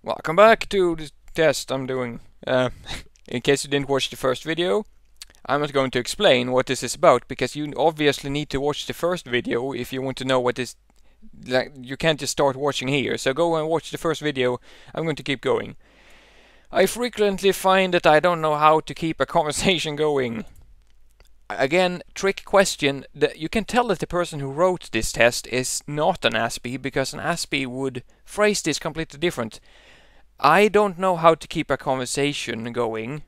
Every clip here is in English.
Welcome back to the test I'm doing. In case you didn't watch the first video, I'm not going to explain what this is about because you obviously need to watch the first video if you want to know what this. Like, you can't just start watching here. So go and watch the first video. I'm going to keep going. I frequently find that I don't know how to keep a conversation going. Again, trick question. You can tell that the person who wrote this test is not an Aspie because an Aspie would phrase this completely different. I don't know how to keep a conversation going.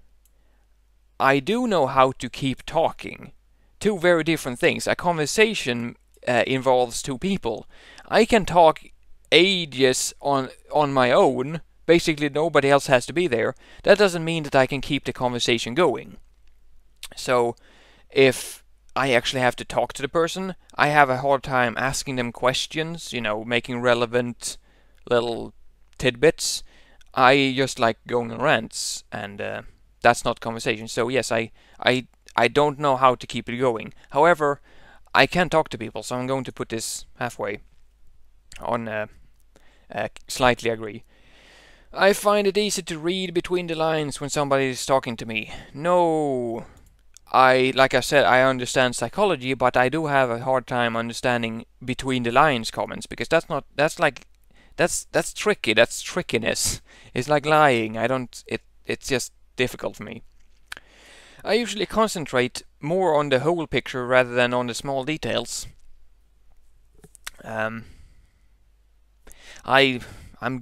I do know how to keep talking. Two very different things. A conversation involves two people. I can talk ages on my own. Basically, nobody else has to be there. That doesn't mean that I can keep the conversation going. So, if I actually have to talk to the person, I have a hard time asking them questions, making relevant little tidbits. I just like going on rants, and that's not conversation. So yes, I don't know how to keep it going. However, I can talk to people, so I'm going to put this halfway on slightly agree. I find it easy to read between the lines when somebody is talking to me. No, like I said, I understand psychology, but I do have a hard time understanding between the lines comments because that's tricky. That's trickiness. It's like lying. It's just difficult for me. I usually concentrate more on the whole picture rather than on the small details. I'm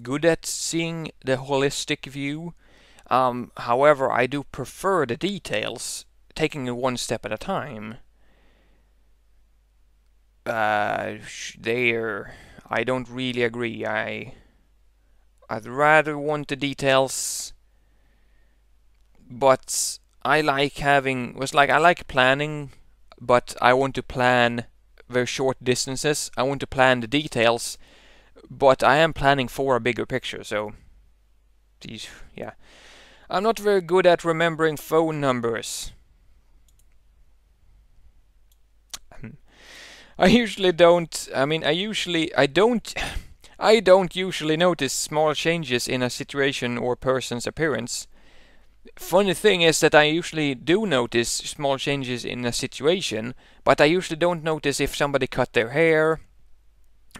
good at seeing the holistic view. However, I do prefer the details, taking it one step at a time. There, I don't really agree. I'd rather want the details, but I like I like planning, but I want to plan very short distances. I want to plan the details, but I am planning for a bigger picture, so yeah. I'm not very good at remembering phone numbers. I don't usually notice small changes in a situation or person's appearance. Funny thing is that I usually do notice small changes in a situation, but I usually don't notice if somebody cut their hair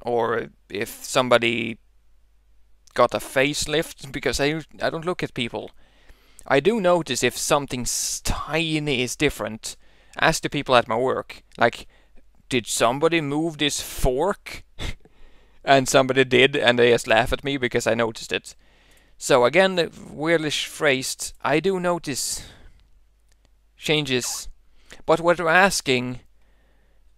or if somebody got a facelift because I don't look at people. I do notice if something tiny is different. Ask the people at my work, like, did somebody move this fork? And somebody did, and they just laugh at me because I noticed it. So again, weirdly phrased, I do notice changes, but what they're asking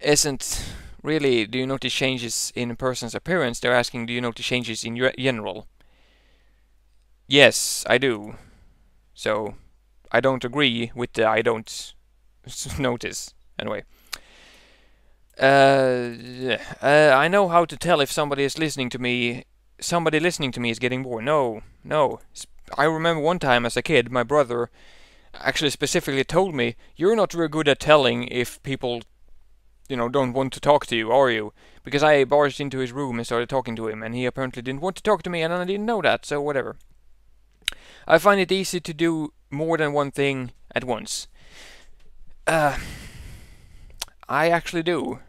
isn't really, do you notice changes in a person's appearance? They're asking, do you notice changes in general? Yes, I do. So, I don't agree with the I don't notice. Anyway. I know how to tell if somebody is listening to me. Somebody listening to me is getting bored. No. I remember one time as a kid, my brother actually specifically told me, "You're not very good at telling if people, don't want to talk to you, are you?" Because I barged into his room and started talking to him, and he apparently didn't want to talk to me, and I didn't know that. So whatever. I find it easy to do more than one thing at once. I actually do.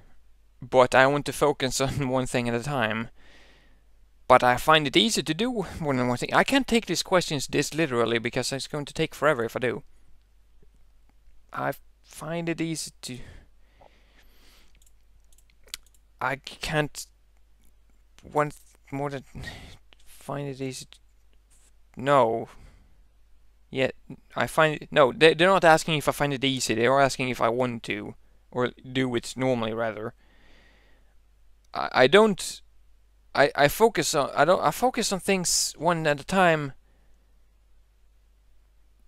But I want to focus on one thing at a time. But I find it easy to do more than one thing. I can't take these questions this literally because it's going to take forever if I do. I find it easy to... I can't... One more than... Find it easy to... No. Yeah, I find it... No, they're not asking if I find it easy. They are asking if I want to. Or do it normally, rather. I focus on things one at a time,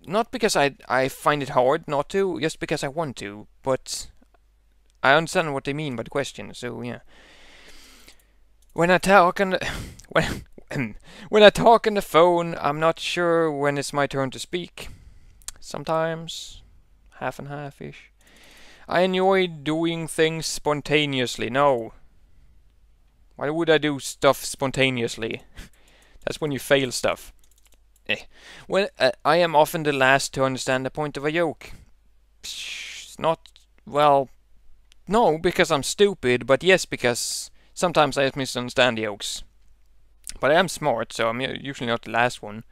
not because I find it hard not to, just because I want to, but I understand what they mean by the question, so yeah. When I talk on the when I talk on the phone, I'm not sure when it's my turn to speak. Sometimes half and half-ish. I enjoy doing things spontaneously. No. Why would I do stuff spontaneously? That's when you fail stuff. Well, I am often the last to understand the point of a joke. Not, well, no, because I'm stupid, but yes, because sometimes I misunderstand jokes. But I am smart, so I'm usually not the last one.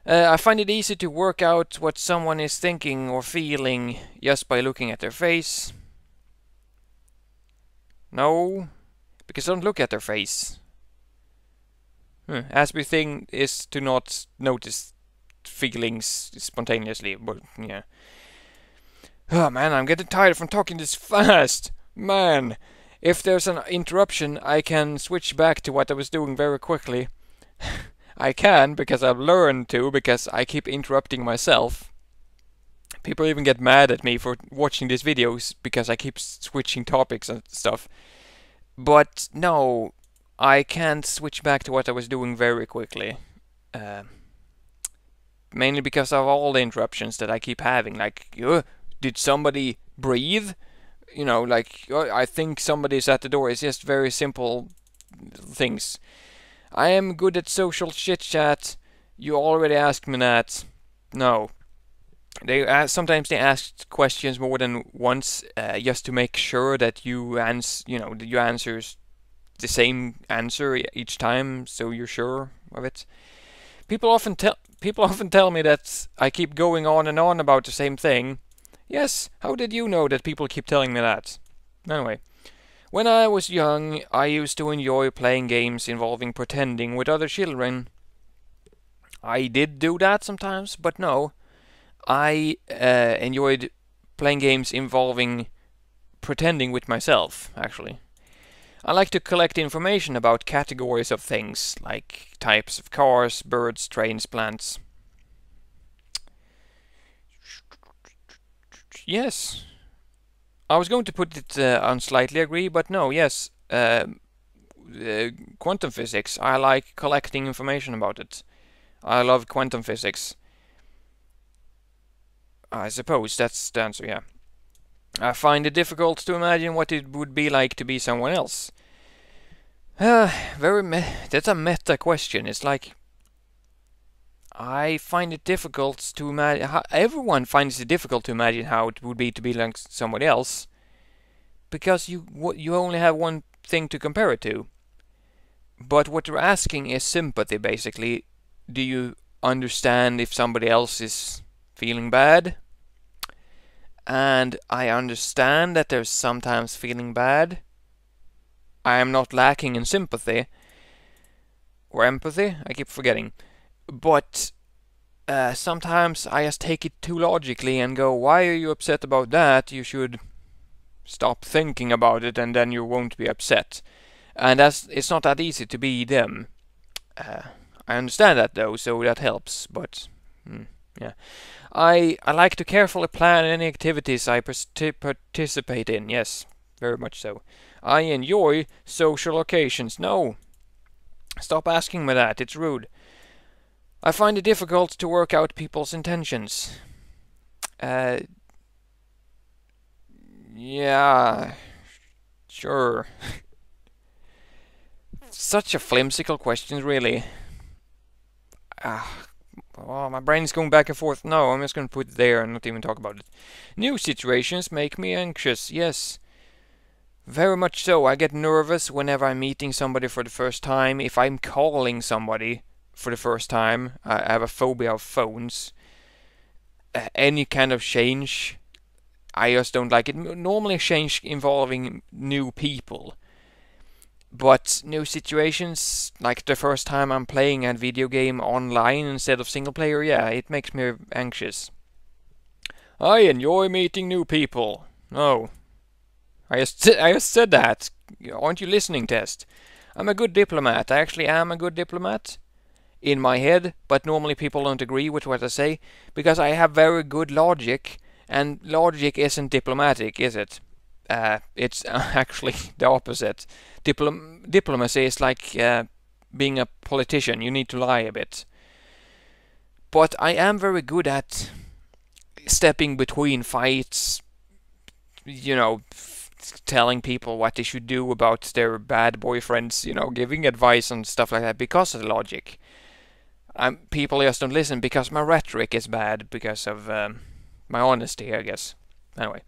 I find it easy to work out what someone is thinking or feeling just by looking at their face. No, because I don't look at their face. Aspie thing is to not notice feelings spontaneously, but yeah. Oh man, I'm getting tired from talking this fast. Man, if there's an interruption, I can switch back to what I was doing very quickly. I can, because I've learned to, because I keep interrupting myself. People even get mad at me for watching these videos because I keep switching topics and stuff. But no, I can't switch back to what I was doing very quickly. Mainly because of all the interruptions that I keep having. Like, did somebody breathe? You know, like, I think somebody's at the door. It's just very simple things. I am good at social chit-chat. You already asked me that. No. Sometimes they ask questions more than once, just to make sure that you answers the same answer each time, so you're sure of it. People often tell me that I keep going on and on about the same thing. Yes, how did you know that people keep telling me that? Anyway. When I was young, I used to enjoy playing games involving pretending with other children. I did do that sometimes, but no. I enjoyed playing games involving pretending with myself, actually. I like to collect information about categories of things, like types of cars, birds, trains, plants. Yes. I was going to put it on slightly agree, but no, yes. Quantum physics. I like collecting information about it. I love quantum physics. I suppose that's the answer, yeah. I find it difficult to imagine what it would be like to be someone else. That's a meta question. It's like, I find it difficult to imagine. Everyone finds it difficult to imagine how it would be to be like somebody else, because you only have one thing to compare it to. But what you're asking is sympathy, basically. Do you understand if somebody else is feeling bad? And I understand that there's sometimes feeling bad. I am not lacking in sympathy or empathy. I keep forgetting. But sometimes I just take it too logically and go, why are you upset about that? You should stop thinking about it and then you won't be upset. And it's not that easy to be them. I understand that though, so that helps, but yeah. I like to carefully plan any activities I participate in, yes, very much so. I enjoy social occasions. No, stop asking me that, it's rude. I find it difficult to work out people's intentions. Yeah, sure. Such a flimsical question, really. Oh, my brain's going back and forth. No, I'm just going to put it there and not even talk about it. New situations make me anxious, yes. Very much so. I get nervous whenever I'm meeting somebody for the first time. If I'm calling somebody for the first time, I have a phobia of phones. Any kind of change, I just don't like it. Normally change involving new people. But new situations, like the first time I'm playing a video game online instead of single player, yeah, it makes me anxious. I enjoy meeting new people. No. I just said that. Aren't you listening, Test? I'm a good diplomat. I actually am a good diplomat. In my head, but normally people don't agree with what I say, because I have very good logic, and logic isn't diplomatic, is it? It's actually the opposite. Diplomacy is like being a politician. You need to lie a bit. But I am very good at stepping between fights, telling people what they should do about their bad boyfriends, you know, giving advice and stuff like that because of the logic. People just don't listen because my rhetoric is bad, because of my honesty, I guess. Anyway,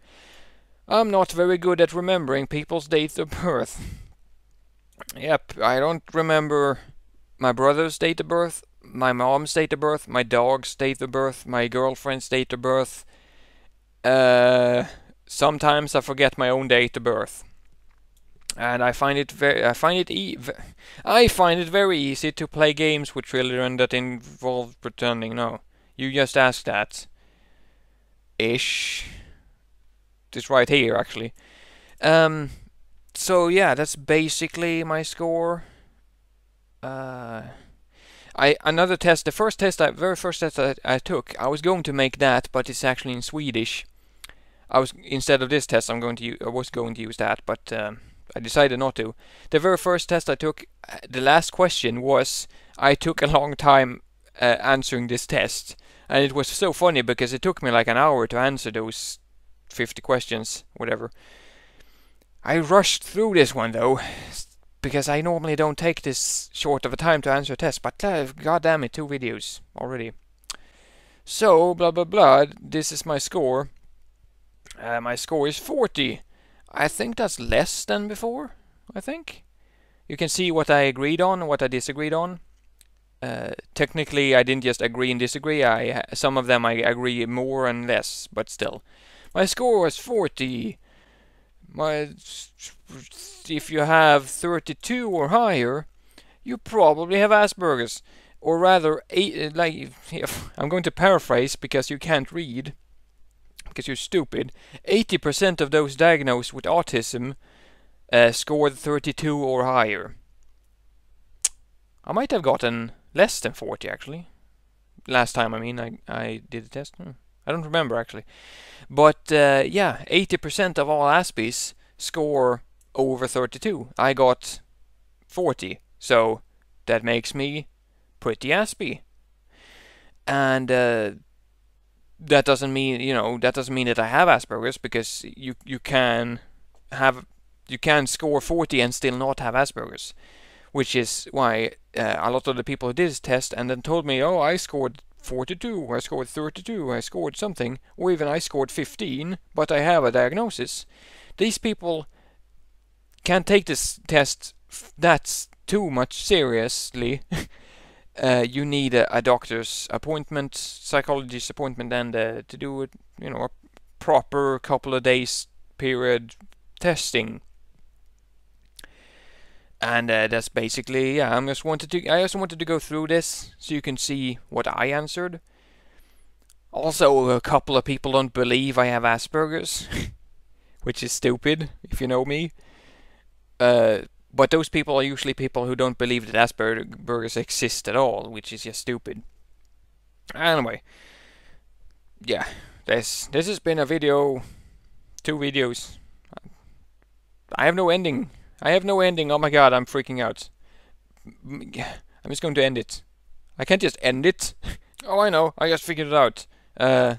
I'm not very good at remembering people's dates of birth. Yep, I don't remember my brother's date of birth, my mom's date of birth, my dog's date of birth, my girlfriend's date of birth. Sometimes I forget my own date of birth, and I find it very easy to play games with children that involve pretending. No, you just ask that. Ish. It's right here, actually. So yeah, that's basically my score. Another test. The very first test I took, I was going to make that, but it's actually in Swedish. Instead of this test, I was going to use that, but I decided not to. The very first test I took, the last question was, I took a long time answering this test, and it was so funny because it took me like an hour to answer those 50 questions, whatever. I rushed through this one though, because I normally don't take this short of a time to answer a test, but god damn it, 2 videos already. So, blah blah blah, this is my score. My score is 40. I think that's less than before, I think. You can see what I agreed on, what I disagreed on. Technically, I didn't just agree and disagree. Some of them I agree more and less, but still. My score was 40. If you have 32 or higher, you probably have Asperger's. Or rather, I'm going to paraphrase because you can't read, because you're stupid. 80% of those diagnosed with autism scored 32 or higher. I might have gotten less than 40 actually. Last time, I mean, I did the test. I don't remember actually. But yeah, 80% of all Aspies score over 32. I got 40, so that makes me pretty Aspie. And that doesn't mean, that I have Asperger's, because you can score 40 and still not have Asperger's, which is why a lot of the people who did this test and then told me, oh, I scored 42, I scored 32, I scored something, or even I scored 15, but I have a diagnosis. These people can't take this test that's too much seriously. You need a doctor's appointment, psychologist appointment, and to do it, a proper couple of days period testing. And that's basically, yeah. I just wanted to go through this so you can see what I answered. Also, a couple of people don't believe I have Asperger's, which is stupid if you know me. But those people are usually people who don't believe that Asperger's exist at all, which is just stupid. Anyway, yeah, this has been a video, 2 videos. I have no ending. Oh my god, I'm freaking out. I'm just going to end it. I can't just end it. Oh, I know. I just figured it out.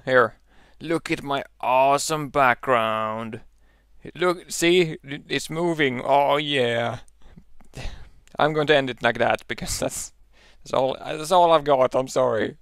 Here. Look at my awesome background. Look, see? It's moving. Oh, yeah. I'm going to end it like that because that's all I've got. I'm sorry.